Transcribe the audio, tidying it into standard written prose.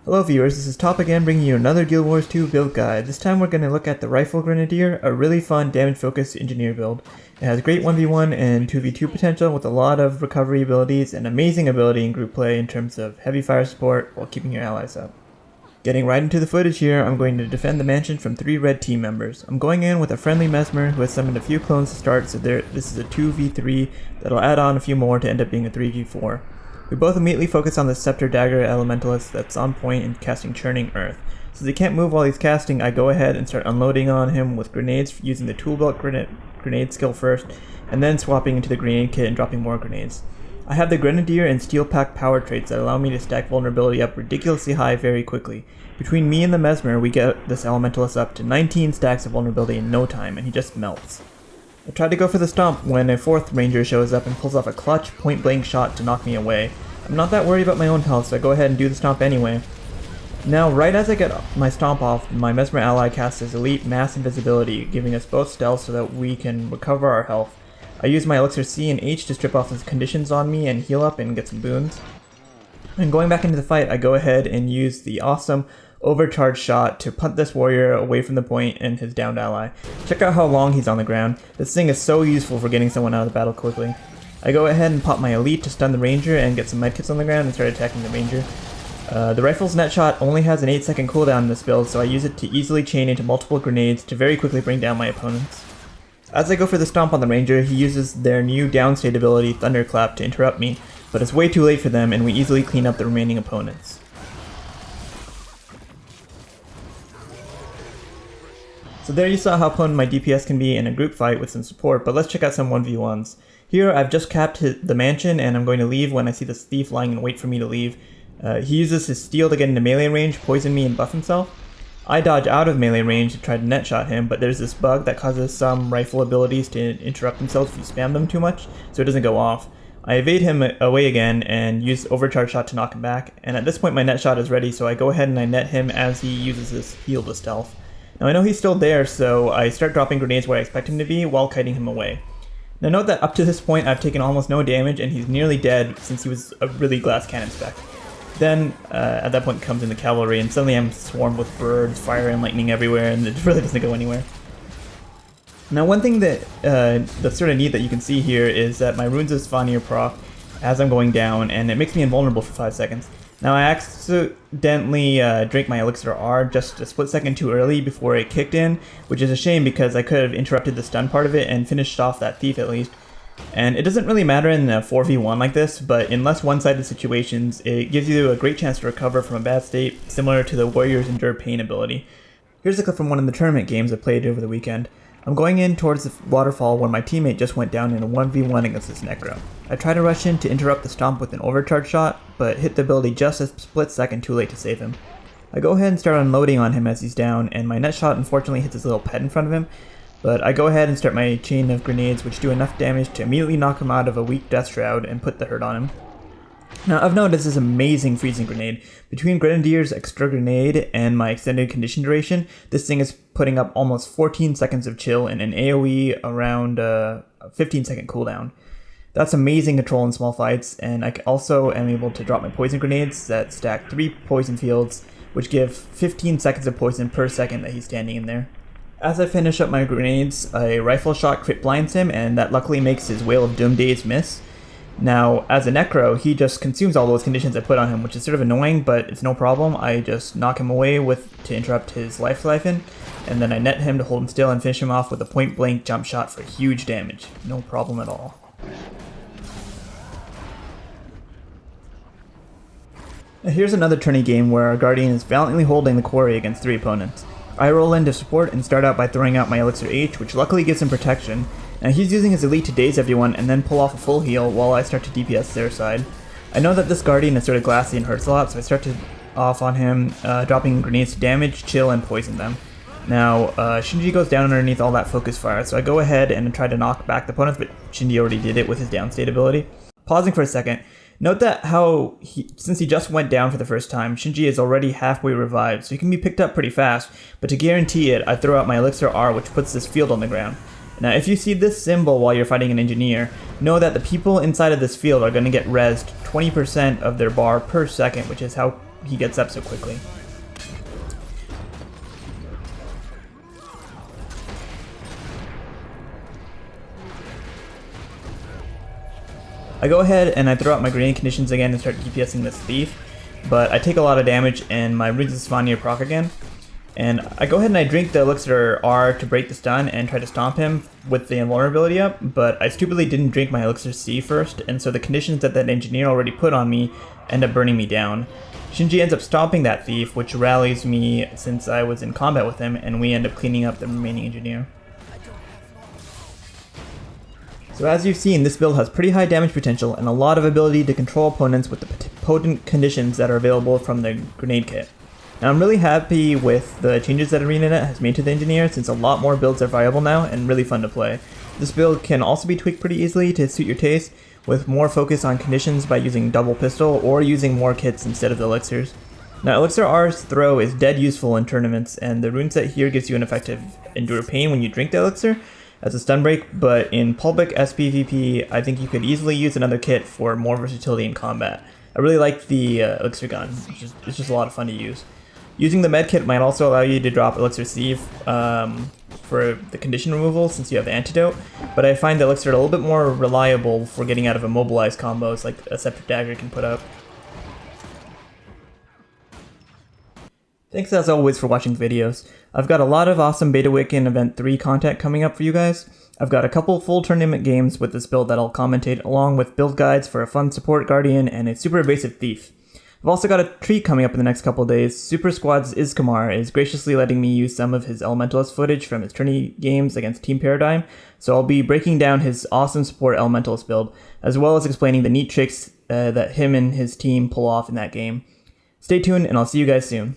Hello viewers, this is Top again bringing you another Guild Wars 2 build guide. This time we're going to look at the Rifle Grenadier, a really fun damage-focused engineer build. It has great 1v1 and 2v2 potential with a lot of recovery abilities and amazing ability in group play in terms of heavy fire support while keeping your allies up. Getting right into the footage here, I'm going to defend the mansion from 3 red team members. I'm going in with a friendly Mesmer who has summoned a few clones to start, so this is a 2v3 that'll add on a few more to end up being a 3v4. We both immediately focus on the Scepter Dagger Elementalist that's on point and casting Churning Earth. Since he can't move while he's casting, I go ahead and start unloading on him with grenades using the Tool Belt grenade skill first, and then swapping into the grenade kit and dropping more grenades. I have the Grenadier and Steel Pack power traits that allow me to stack vulnerability up ridiculously high very quickly. Between me and the Mesmer, we get this Elementalist up to 19 stacks of vulnerability in no time, and he just melts. I tried to go for the stomp when a 4th ranger shows up and pulls off a clutch point-blank shot to knock me away. I'm not that worried about my own health, so I go ahead and do the stomp anyway. Now, right as I get my stomp off, my Mesmer ally casts his elite mass invisibility, giving us both stealth so that we can recover our health. I use my elixir C and H to strip off his conditions on me and heal up and get some boons. And going back into the fight, I go ahead and use the awesome overcharge shot to punt this warrior away from the point and his downed ally. Check out how long he's on the ground. This thing is so useful for getting someone out of the battle quickly. I go ahead and pop my elite to stun the ranger and get some medkits on the ground and start attacking the ranger. The rifle's net shot only has an 8-second cooldown in this build, so I use it to easily chain into multiple grenades to very quickly bring down my opponents. As I go for the stomp on the ranger, he uses their new downstate ability, Thunderclap, to interrupt me, but it's way too late for them and we easily clean up the remaining opponents. So there you saw how potent my DPS can be in a group fight with some support, but let's check out some 1v1s. Here I've just capped the mansion and I'm going to leave when I see this thief lying in wait for me to leave. He uses his steel to get into melee range, poison me, and buff himself. I dodge out of melee range to try to net shot him, but there's this bug that causes some rifle abilities to interrupt themselves if you spam them too much, so it doesn't go off. I evade him away again and use overcharge shot to knock him back, and at this point my net shot is ready, so I go ahead and I net him as he uses his heal to stealth. Now I know he's still there, so I start dropping grenades where I expect him to be while kiting him away. Now note that up to this point I've taken almost no damage and he's nearly dead since he was a really glass cannon spec. Then at that point comes in the cavalry and suddenly I'm swarmed with birds, fire and lightning everywhere, and it really doesn't go anywhere. Now one thing that's sort of neat that you can see here is that my runes of Svanir proc as I'm going down, and it makes me invulnerable for 5 seconds. Now I accidentally drank my elixir R just a split second too early before it kicked in, which is a shame because I could have interrupted the stun part of it and finished off that thief at least. And it doesn't really matter in a 4v1 like this, but in less one-sided situations, it gives you a great chance to recover from a bad state, similar to the Warrior's Endure Pain ability. Here's a clip from one of the tournament games I played over the weekend. I'm going in towards the waterfall where my teammate just went down in a 1v1 against this Necro. I try to rush in to interrupt the stomp with an overcharge shot, but hit the ability just a split second too late to save him. I go ahead and start unloading on him as he's down, and my net shot unfortunately hits his little pet in front of him, but I go ahead and start my chain of grenades which do enough damage to immediately knock him out of a weak death shroud and put the hurt on him. Now I've noticed this amazing freezing grenade. Between Grenadier's extra grenade and my extended condition duration, this thing is putting up almost 14 seconds of chill and an AoE around a 15-second cooldown. That's amazing control in small fights, and I also am able to drop my poison grenades that stack 3 poison fields, which give 15 seconds of poison per second that he's standing in there. As I finish up my grenades, a rifle shot crit blinds him, and that luckily makes his Whale of Doom days miss. Now, as a Necro, he just consumes all those conditions I put on him, which is sort of annoying, but it's no problem. I just knock him away to interrupt his life siphon, and then I net him to hold him still and finish him off with a point-blank jump shot for huge damage. No problem at all. Now here's another tourney game where our Guardian is valiantly holding the quarry against 3 opponents. I roll into support and start out by throwing out my Elixir H, which luckily gives him protection. Now he's using his elite to daze everyone and then pull off a full heal while I start to DPS their side. I know that this Guardian is sort of glassy and hurts a lot, so I start off on him, dropping grenades to damage, chill, and poison them. Now, Shinji goes down underneath all that focus fire, so I go ahead and try to knock back the opponents, but Shinji already did it with his downstate ability. Pausing for a second, note that since he just went down for the first time, Shinji is already halfway revived, so he can be picked up pretty fast, but to guarantee it, I throw out my Elixir R, which puts this field on the ground. Now, if you see this symbol while you're fighting an engineer, know that the people inside of this field are going to get rezzed 20% of their bar per second, which is how he gets up so quickly. I go ahead and I throw out my grenade conditions again and start DPSing this thief, but I take a lot of damage and my runes spawn near proc again. And I go ahead and I drink the elixir R to break the stun and try to stomp him with the invulnerability up, but I stupidly didn't drink my elixir C first, and so the conditions that engineer already put on me end up burning me down. Shinji ends up stomping that thief, which rallies me since I was in combat with him, and we end up cleaning up the remaining engineer. So as you've seen, this build has pretty high damage potential and a lot of ability to control opponents with the potent conditions that are available from the grenade kit. Now I'm really happy with the changes that ArenaNet has made to the engineer, since a lot more builds are viable now and really fun to play. This build can also be tweaked pretty easily to suit your taste, with more focus on conditions by using double pistol or using more kits instead of the elixirs. Now Elixir R's throw is dead useful in tournaments, and the rune set here gives you an effective endure pain when you drink the elixir as a stun break, but in public sPvP I think you could easily use another kit for more versatility in combat. I really like the elixir gun, it's just a lot of fun to use. Using the medkit might also allow you to drop Elixir C for the condition removal since you have the antidote, but I find the Elixir a little bit more reliable for getting out of immobilized combos like a Scepter Dagger can put up. Thanks as always for watching the videos. I've got a lot of awesome BWE3 Event 3 content coming up for you guys. I've got a couple full tournament games with this build that I'll commentate, along with build guides for a fun support guardian and a super evasive thief. I've also got a treat coming up in the next couple of days. Super Squad's Iskamar is graciously letting me use some of his Elementalist footage from his tourney games against Team Paradigm, so I'll be breaking down his awesome support Elementalist build, as well as explaining the neat tricks that him and his team pull off in that game. Stay tuned and I'll see you guys soon.